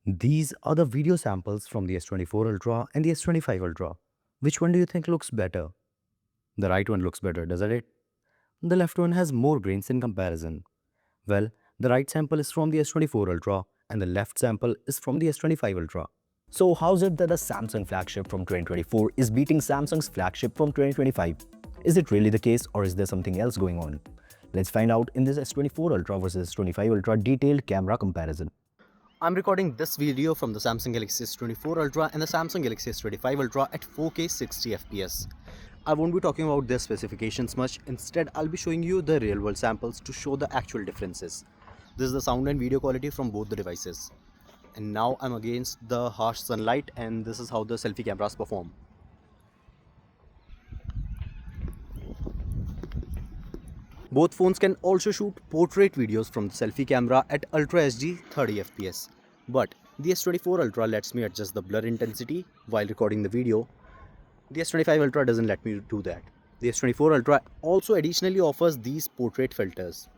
These are the video samples from the S24 Ultra and the S25 Ultra. Which one do you think looks better? The right one looks better, doesn't it? The left one has more grains in comparison. Well, the right sample is from the S24 Ultra and the left sample is from the S25 Ultra. So how's it that the Samsung flagship from 2024 is beating Samsung's flagship from 2025? Is it really the case or is there something else going on? Let's find out in this S24 Ultra versus S25 Ultra detailed camera comparison. I'm recording this video from the Samsung Galaxy S24 Ultra and the Samsung Galaxy S25 Ultra at 4K 60fps. I won't be talking about their specifications much, instead I'll be showing you the real world samples to show the actual differences. This is the sound and video quality from both the devices. And now I'm against the harsh sunlight and this is how the selfie cameras perform. Both phones can also shoot portrait videos from the selfie camera at Ultra HD 30fps. But the S24 Ultra lets me adjust the blur intensity while recording the video. The S25 Ultra doesn't let me do that. The S24 Ultra also additionally offers these portrait filters.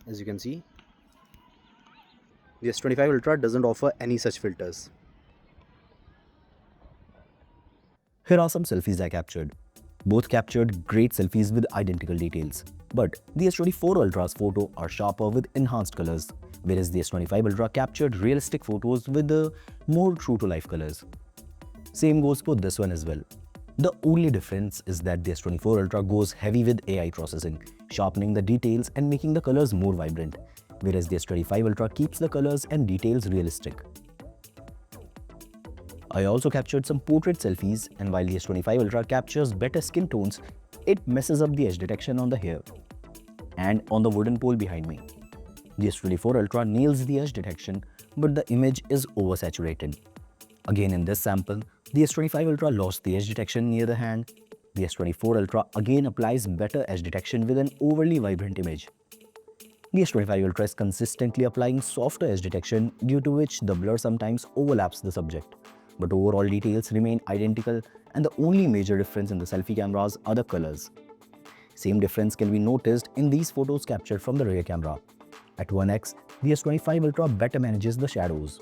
As you can see, the S25 Ultra doesn't offer any such filters. Here are some selfies I captured. Both captured great selfies with identical details. But the S24 Ultra's photos are sharper with enhanced colors, whereas the S25 Ultra captured realistic photos with more true-to-life colors. Same goes for this one as well. The only difference is that the S24 Ultra goes heavy with AI processing, sharpening the details and making the colors more vibrant, whereas the S25 Ultra keeps the colors and details realistic. I also captured some portrait selfies, and while the S25 Ultra captures better skin tones, it messes up the edge detection on the hair and on the wooden pole behind me. The S24 Ultra nails the edge detection, but the image is oversaturated. Again in this sample, the S25 Ultra lost the edge detection near the hand. The S24 Ultra again applies better edge detection with an overly vibrant image. The S25 Ultra is consistently applying softer edge detection, due to which the blur sometimes overlaps the subject. But overall details remain identical and the only major difference in the selfie cameras are the colors. Same difference can be noticed in these photos captured from the rear camera. At 1x, the S25 Ultra better manages the shadows.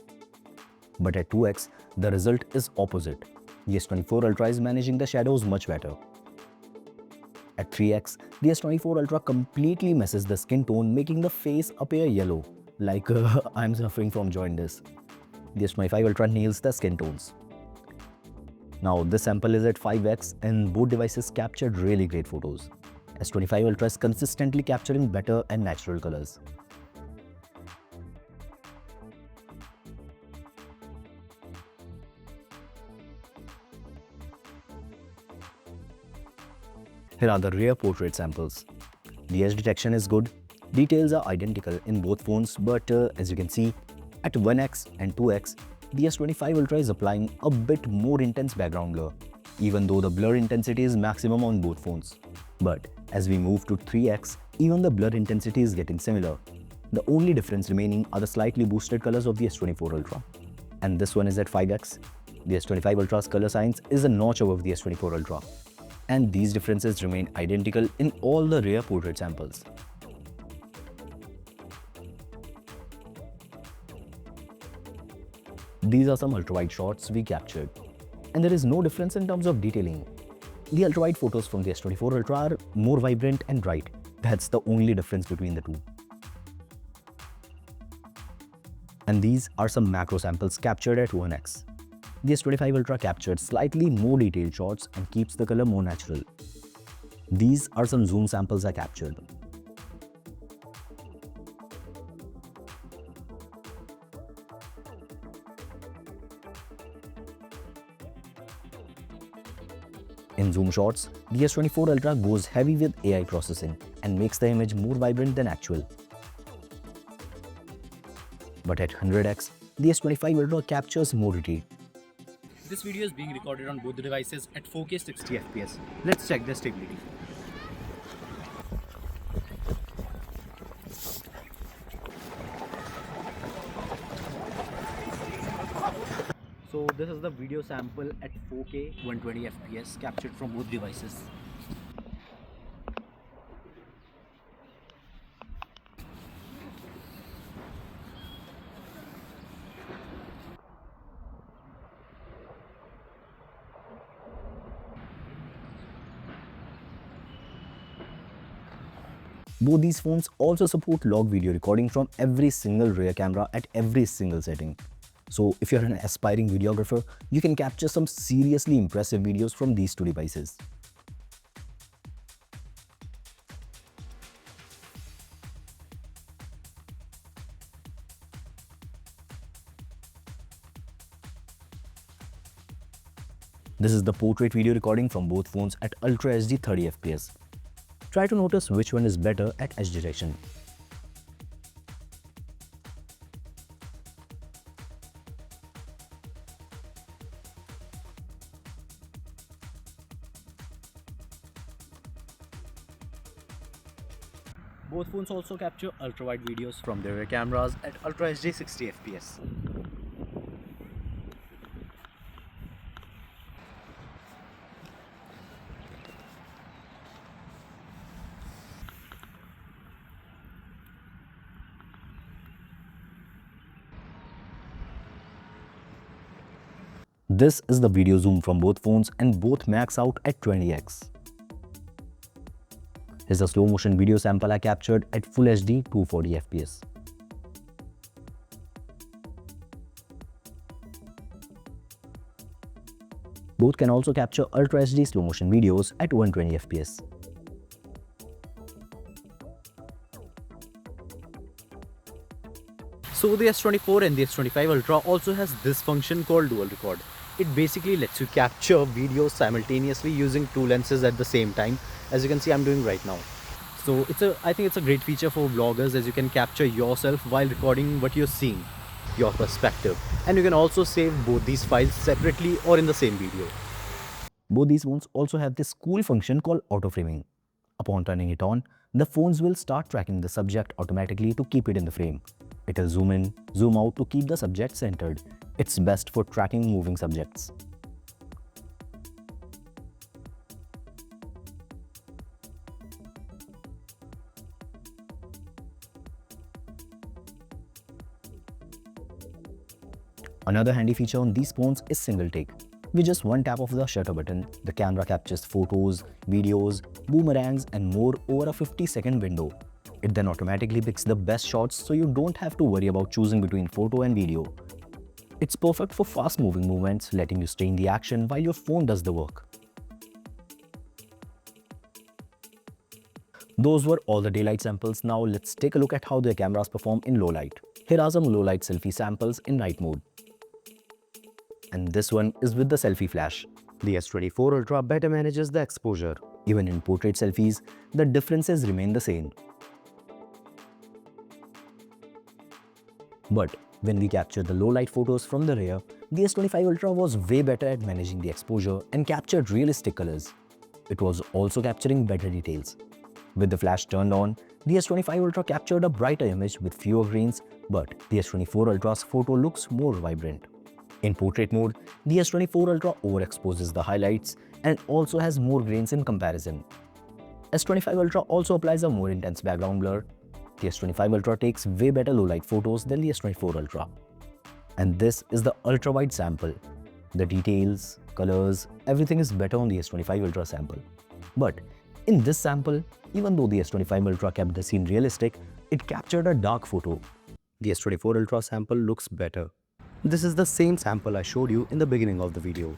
But at 2x, the result is opposite. The S24 Ultra is managing the shadows much better. At 3x, the S24 Ultra completely messes the skin tone, making the face appear yellow, like I'm suffering from jaundice. The S25 Ultra nails the skin tones. Now this sample is at 5x and both devices captured really great photos. S25 Ultra is consistently capturing better and natural colors. Here are the rear portrait samples. The edge detection is good. Details are identical in both phones, but as you can see, at 1x and 2x, the S25 Ultra is applying a bit more intense background blur, even though the blur intensity is maximum on both phones. But as we move to 3x, even the blur intensity is getting similar. The only difference remaining are the slightly boosted colors of the S24 Ultra. And this one is at 5x. The S25 Ultra's color science is a notch above the S24 Ultra. And these differences remain identical in all the rear portrait samples. These are some ultra-wide shots we captured, and there is no difference in terms of detailing. The ultra-wide photos from the S24 Ultra are more vibrant and bright. That's the only difference between the two. And these are some macro samples captured at 1x. The S25 Ultra captured slightly more detailed shots and keeps the color more natural. These are some zoom samples I captured. In zoom shots, the S24 Ultra goes heavy with AI processing and makes the image more vibrant than actual. But at 100x, the S25 Ultra captures more detail. This video is being recorded on both the devices at 4K 60fps. Let's check the stability. So this is the video sample at 4K 120fps captured from both devices. Both these phones also support log video recording from every single rear camera at every single setting. So if you're an aspiring videographer, you can capture some seriously impressive videos from these two devices. This is the portrait video recording from both phones at Ultra HD 30 fps. Try to notice which one is better at edge detection. Both phones also capture ultra-wide videos from their rear cameras at Ultra HD 60 fps. This is the video zoom from both phones and both max out at 20x. Here's a slow motion video sample I captured at Full HD 240 fps. Both can also capture Ultra HD slow motion videos at 120 fps. So the S24 and the S25 Ultra also has this function called dual record. It basically lets you capture videos simultaneously using two lenses at the same time, as you can see I'm doing right now. So I think it's a great feature for vloggers, as you can capture yourself while recording what you're seeing, your perspective, and you can also save both these files separately or in the same video. Both these phones also have this cool function called auto framing. Upon turning it on, the phones will start tracking the subject automatically to keep it in the frame. It will zoom in, zoom out to keep the subject centered. It's best for tracking moving subjects. Another handy feature on these phones is single take. With just one tap of the shutter button, the camera captures photos, videos, boomerangs and more over a 50-second window. It then automatically picks the best shots, so you don't have to worry about choosing between photo and video. It's perfect for fast-moving movements, letting you stay in the action while your phone does the work. Those were all the daylight samples. Now let's take a look at how their cameras perform in low light. Here are some low light selfie samples in night mode. And this one is with the selfie flash. The S24 Ultra better manages the exposure. Even in portrait selfies, the differences remain the same. But when we captured the low light photos from the rear, the S25 Ultra was way better at managing the exposure and captured realistic colors. It was also capturing better details. With the flash turned on, the S25 Ultra captured a brighter image with fewer grains, but the S24 Ultra's photo looks more vibrant. In portrait mode, the S24 Ultra overexposes the highlights and also has more grains in comparison. S25 Ultra also applies a more intense background blur. The S25 Ultra takes way better low-light photos than the S24 Ultra. And this is the ultra-wide sample. The details, colors, everything is better on the S25 Ultra sample. But in this sample, even though the S25 Ultra kept the scene realistic, it captured a dark photo. The S24 Ultra sample looks better. This is the same sample I showed you in the beginning of the video.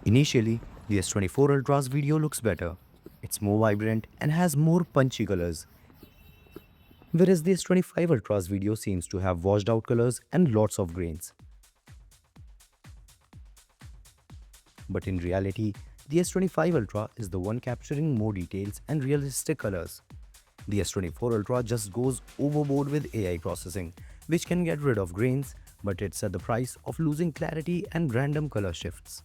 Initially, the S24 Ultra's video looks better. It's more vibrant and has more punchy colors. Whereas the S25 Ultra's video seems to have washed out colors and lots of grains. But in reality, the S25 Ultra is the one capturing more details and realistic colors. The S24 Ultra just goes overboard with AI processing, which can get rid of grains, but it's at the price of losing clarity and random color shifts.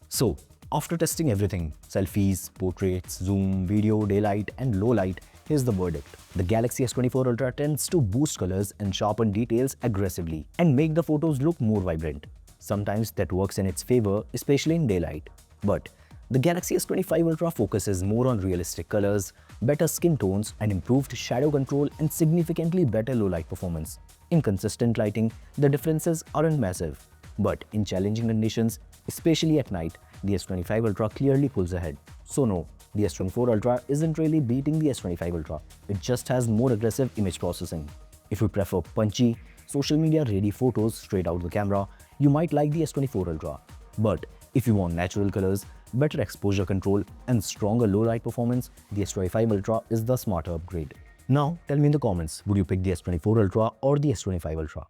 So, after testing everything, selfies, portraits, zoom, video, daylight and low light, here's the verdict. The Galaxy S24 Ultra tends to boost colors and sharpen details aggressively and make the photos look more vibrant. Sometimes that works in its favor, especially in daylight. But the Galaxy S25 Ultra focuses more on realistic colors, better skin tones and improved shadow control and significantly better low light performance. In consistent lighting, the differences aren't massive, but in challenging conditions, especially at night, the S25 Ultra clearly pulls ahead. So no, the S24 Ultra isn't really beating the S25 Ultra, it just has more aggressive image processing. If you prefer punchy, social media ready photos straight out the camera, you might like the S24 Ultra. But if you want natural colors, better exposure control and stronger low light performance, the S25 Ultra is the smarter upgrade. Now tell me in the comments, would you pick the S24 Ultra or the S25 Ultra?